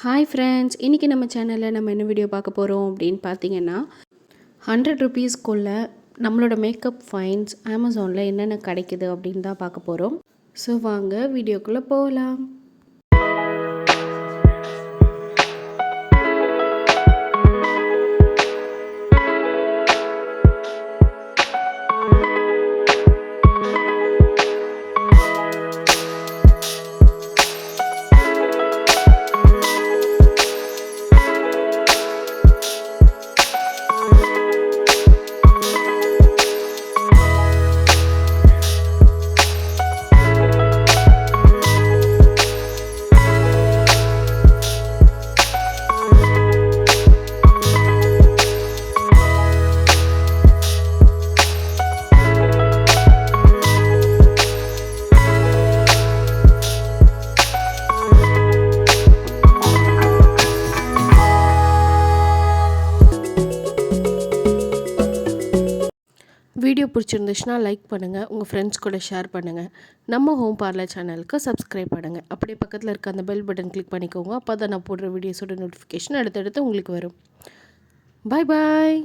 Hi friends, இன்றைக்கி நம்ம சேனலில் நம்ம என்ன வீடியோ பார்க்க போகிறோம் அப்படின்னு பார்த்தீங்கன்னா, 100 ருபீஸ்க்குள்ள நம்மளோட மேக்கப் ஃபைன்ஸ் அமேசானில் என்னென்ன கிடைக்குது அப்படின்னு தான் பார்க்க போகிறோம். ஸோ வாங்க வீடியோக்குள்ளே போகலாம். வீடியோ பிடிச்சிருந்துச்சுன்னா லைக் பண்ணுங்கள், உங்கள் ஃப்ரெண்ட்ஸ் கூட ஷேர் பண்ணுங்கள். நம்ம ஹோம் பார்லர் சேனலுக்கு சப்ஸ்கிரைப் பண்ணுங்கள். அப்படியே பக்கத்தில் இருக்க அந்த பெல் பட்டன் கிளிக் பண்ணிக்கோங்க. அப்போ தான் நான் போடுற வீடியோஸோட நோட்டிஃபிகேஷன் அடுத்தடுத்து உங்களுக்கு வரும். பாய் பாய்.